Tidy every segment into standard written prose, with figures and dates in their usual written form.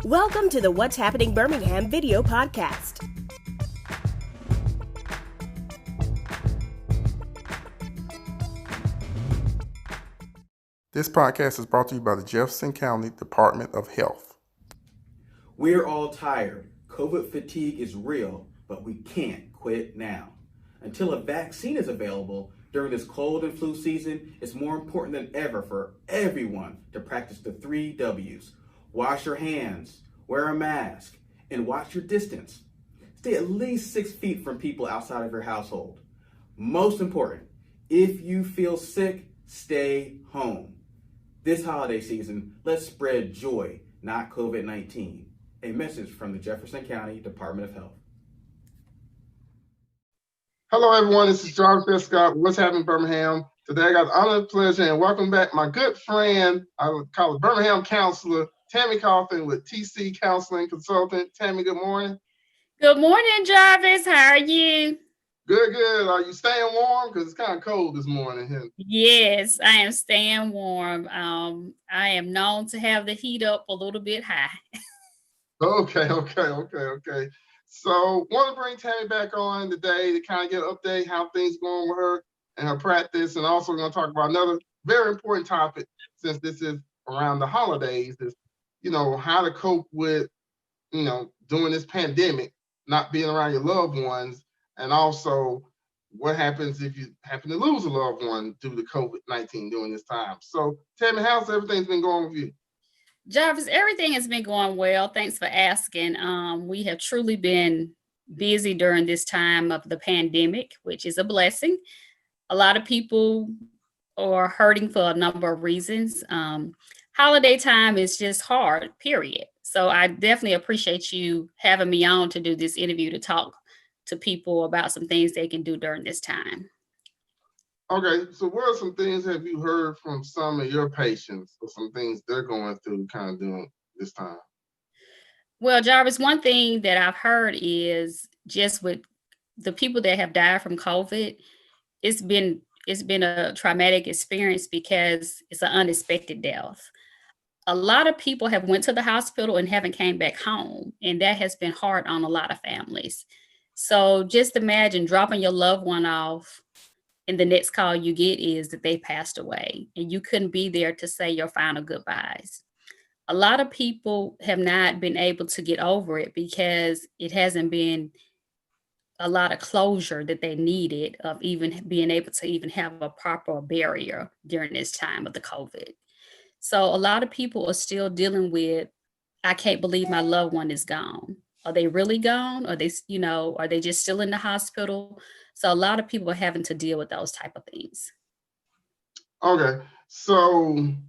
Welcome to the What's Happening Birmingham video podcast. This podcast is brought to you by the Jefferson County Department of Health. We're all tired. COVID fatigue is real, but we can't quit now. Until a vaccine is available during this cold and flu season, it's more important than ever for everyone to practice the 3 W's. Wash your hands, wear a mask, and watch your distance. Stay at least 6 feet from people outside of your household. Most important, if you feel sick, stay home. This holiday season, let's spread joy, not COVID-19. A message from the Jefferson County Department of Health. Hello, everyone. This is John Prescott. What's happening, Birmingham? Today, I got the honor, pleasure, and welcome back my good friend, I would call it Birmingham counselor, Tammy Cauthen with TC Counseling Consultant. Tammy, good morning. Good morning, Jarvis. How are you? Good, good. Are you staying warm? Because it's kind of cold this morning here. Yes, I am staying warm. I am known to have the heat up a little bit high. Okay. So, want to bring Tammy back on today to kind of get an update how things going with her and her practice, and also going to talk about another very important topic since this is around the holidays. Is how to cope with during this pandemic, not being around your loved ones, and also what happens if you happen to lose a loved one due to COVID-19 during this time. So, Tammy, how's everything's been going with you? Jarvis, everything has been going well. Thanks for asking. We have truly been busy during this time of the pandemic, which is a blessing. A lot of people are hurting for a number of reasons. Holiday time is just hard, period. So I definitely appreciate you having me on to do this interview to talk to people about some things they can do during this time. Okay, so what are some things have you heard from some of your patients or some things they're going through kind of during this time? Well, Jarvis, one thing that I've heard is just with the people that have died from COVID, it's been a traumatic experience because it's an unexpected death. A lot of people have went to the hospital and haven't came back home, and that has been hard on a lot of families. So just imagine dropping your loved one off, and the next call you get is that they passed away, and you couldn't be there to say your final goodbyes. A lot of people have not been able to get over it because it hasn't been a lot of closure that they needed of even being able to even have a proper barrier during this time of the COVID. So a lot of people are still dealing with, I can't believe my loved one is gone. Are they really gone? Are they just still in the hospital? So a lot of people are having to deal with those type of things. Okay, so I'm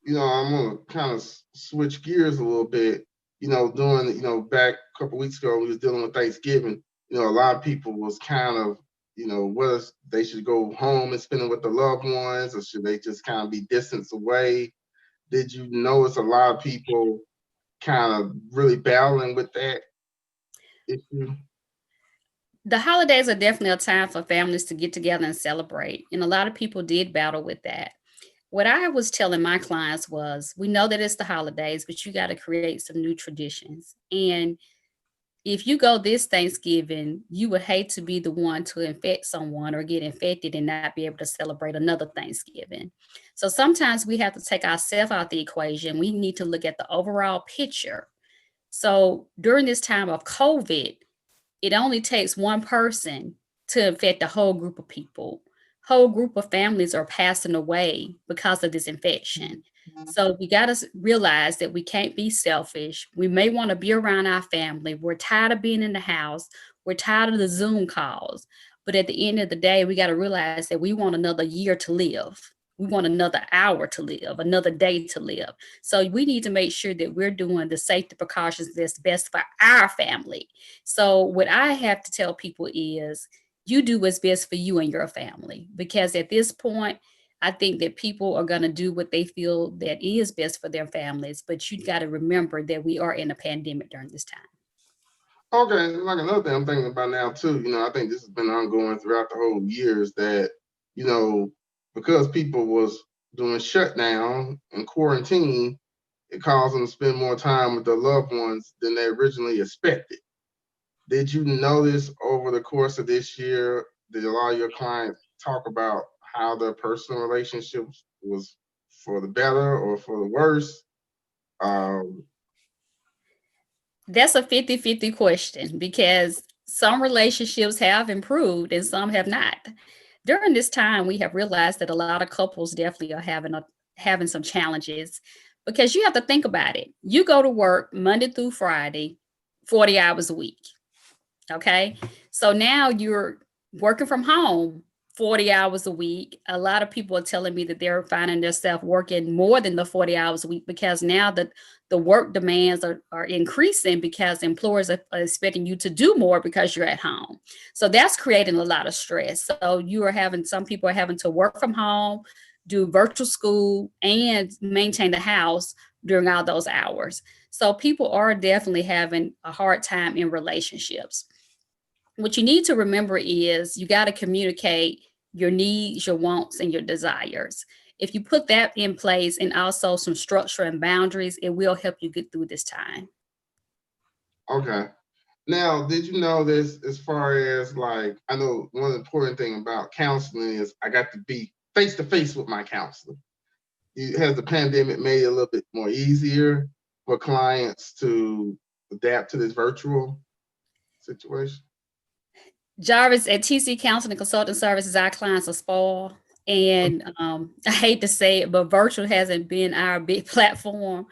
gonna kind of switch gears a little bit. Back a couple weeks ago, we was dealing with Thanksgiving. A lot of people was kind of, whether they should go home and spend it with their loved ones, or should they just kind of be distance away. Did you notice a lot of people kind of really battling with that issue? The holidays are definitely a time for families to get together and celebrate. And a lot of people did battle with that. What I was telling my clients was, we know that it's the holidays, but you got to create some new traditions. And if you go this Thanksgiving, you would hate to be the one to infect someone or get infected and not be able to celebrate another Thanksgiving. So sometimes we have to take ourselves out the equation. We need to look at the overall picture. So during this time of COVID, it only takes one person to infect a whole group of people. Whole group of families are passing away because of this infection. So we got to realize that we can't be selfish. We may want to be around our family. We're tired of being in the house. We're tired of the Zoom calls. But at the end of the day, we got to realize that we want another year to live. We want another hour to live, another day to live. So we need to make sure that we're doing the safety precautions that's best for our family. So what I have to tell people is, you do what's best for you and your family. Because at this point, I think that people are going to do what they feel that is best for their families. But you got to remember that we are in a pandemic during this time. Okay, like another thing I'm thinking about now too, I think this has been ongoing throughout the whole years that, because people was doing shutdown and quarantine, it caused them to spend more time with their loved ones than they originally expected. Did you notice over the course of this year, did a lot of your clients talk about how their personal relationships was for the better or for the worse? That's a 50-50 question because some relationships have improved and some have not. During this time, we have realized that a lot of couples definitely are having some challenges because you have to think about it. You go to work Monday through Friday, 40 hours a week. Okay. So now you're working from home 40 hours a week. A lot of people are telling me that they're finding themselves working more than the 40 hours a week because now the work demands are increasing because employers are expecting you to do more because you're at home. So that's creating a lot of stress. So some people are having to work from home, do virtual school, and maintain the house during all those hours. So people are definitely having a hard time in relationships. What you need to remember is you got to communicate your needs, your wants, and your desires. If you put that in place and also some structure and boundaries, it will help you get through this time. Okay. Now, did you know this as far as like, I know one important thing about counseling is I got to be face to face with my counselor. Has the pandemic made it a little bit more easier for clients to adapt to this virtual situation? Jarvis, at TC Counseling Consulting Services, our clients are spoiled. And I hate to say it, but virtual hasn't been our big platform.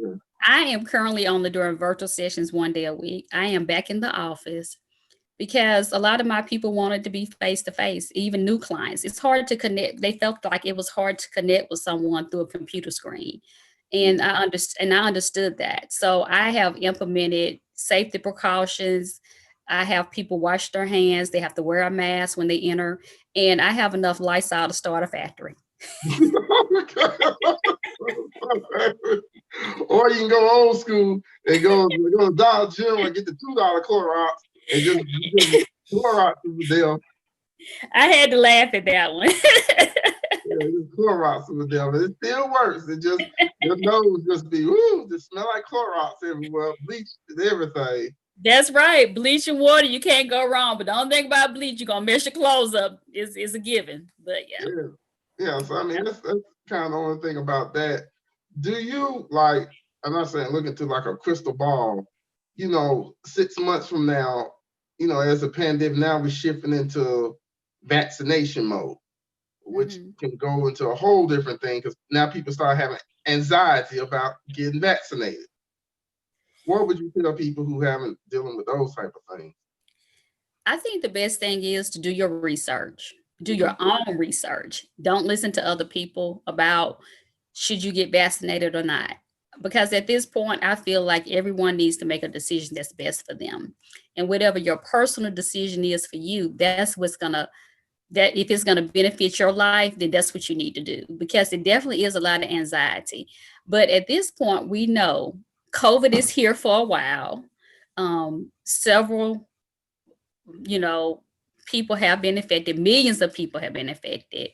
Okay. I am currently only doing virtual sessions 1 day a week. I am back in the office because a lot of my people wanted to be face to face, even new clients. It's hard to connect. They felt like it was hard to connect with someone through a computer screen. And I understood that. So I have implemented safety precautions. I have people wash their hands. They have to wear a mask when they enter. And I have enough Lysol to start a factory. Or you can go old school and go to Dollar General and get the $2 Clorox and just Clorox over there. I had to laugh at that one. Yeah, just Clorox over there, but it still works. It just your nose just be just smell like Clorox everywhere, bleach and everything. That's right. Bleach and water, you can't go wrong. But the only thing about bleach, you're gonna mess your clothes up is a given. But yeah. Yeah. So I mean that's kind of the only thing about that. Do you like, I'm not saying look into like a crystal ball, 6 months from now, as a pandemic, now we're shifting into vaccination mode, which can go into a whole different thing because now people start having anxiety about getting vaccinated. What would you tell people who haven't dealing with those type of things? I think the best thing is to do your research. Do your own research. Don't listen to other people about should you get vaccinated or not. Because at this point, I feel like everyone needs to make a decision that's best for them. And whatever your personal decision is for you, that if it's gonna benefit your life, then that's what you need to do. Because it definitely is a lot of anxiety. But at this point, we know COVID is here for a while. Several, people have been affected. Millions of people have been affected,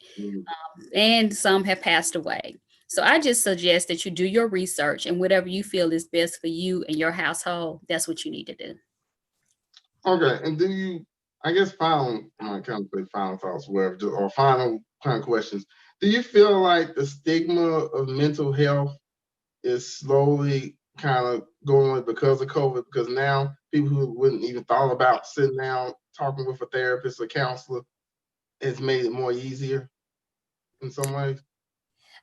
and some have passed away. So I just suggest that you do your research and whatever you feel is best for you and your household, that's what you need to do. Okay, and do you, I guess I kind of say final thoughts, whatever, or final kind of questions. Do you feel like the stigma of mental health is slowly kind of going away because of COVID? Because now people who wouldn't even thought about sitting down, talking with a therapist or counselor, it's made it more easier in some ways?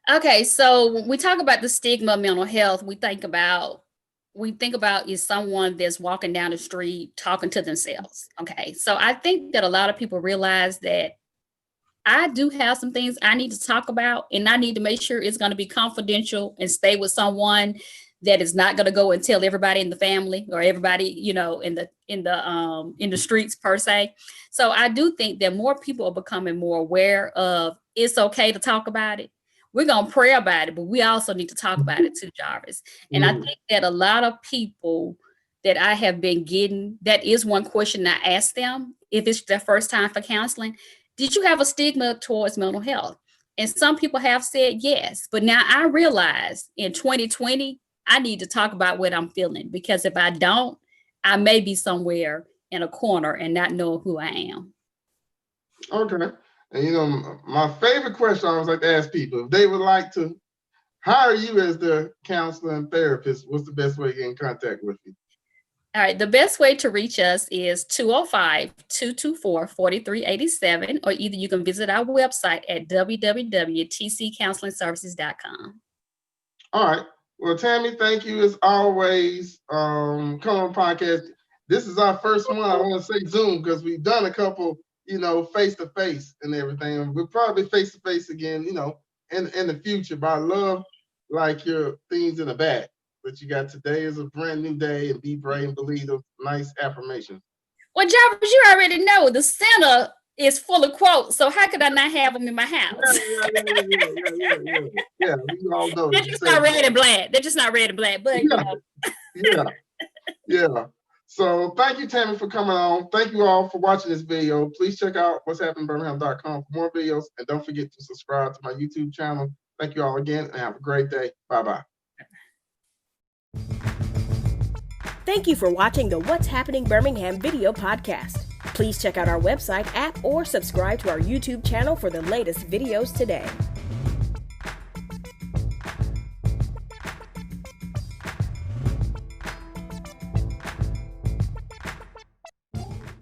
Okay, so when we talk about the stigma of mental health, we think about is someone that's walking down the street talking to themselves. Okay, so I think that a lot of people realize that I do have some things I need to talk about, and I need to make sure it's going to be confidential and stay with someone that is not going to go and tell everybody in the family or everybody, in the streets per se. So I do think that more people are becoming more aware of it's okay to talk about it. We're going to pray about it, but we also need to talk about it too, Jarvis. And I think that a lot of people that I have been getting, that is one question I ask them if it's their first time for counseling. Did you have a stigma towards mental health? And some people have said yes. But now I realize in 2020, I need to talk about what I'm feeling, because if I don't, I may be somewhere in a corner and not know who I am. Okay. And my favorite question I always like to ask people, if they would like to hire you as their counselor and therapist, what's the best way to get in contact with you? All right. The best way to reach us is 205-224-4387, or either you can visit our website at www.tccounselingservices.com. All right. Well, Tammy, thank you as always. Come on podcast. This is our first one. I want to say Zoom because we've done a couple, face to face and everything. We'll probably face to face again, in the future. But I love like your things in the back that you got. Today is a brand new day, and be brave and believe those nice affirmations. Well, Jarvis, you already know the center is full of quotes, so how could I not have them in my house? Yeah, we all know. They're just not red and black. They're just not red and black, but Yeah. So thank you, Tammy, for coming on. Thank you all for watching this video. Please check out what's happeningbirmingham.com for more videos, and don't forget to subscribe to my YouTube channel. Thank you all again, and have a great day. Bye-bye. Thank you for watching the What's Happening Birmingham video podcast. Please check out our website, app, or subscribe to our YouTube channel for the latest videos today.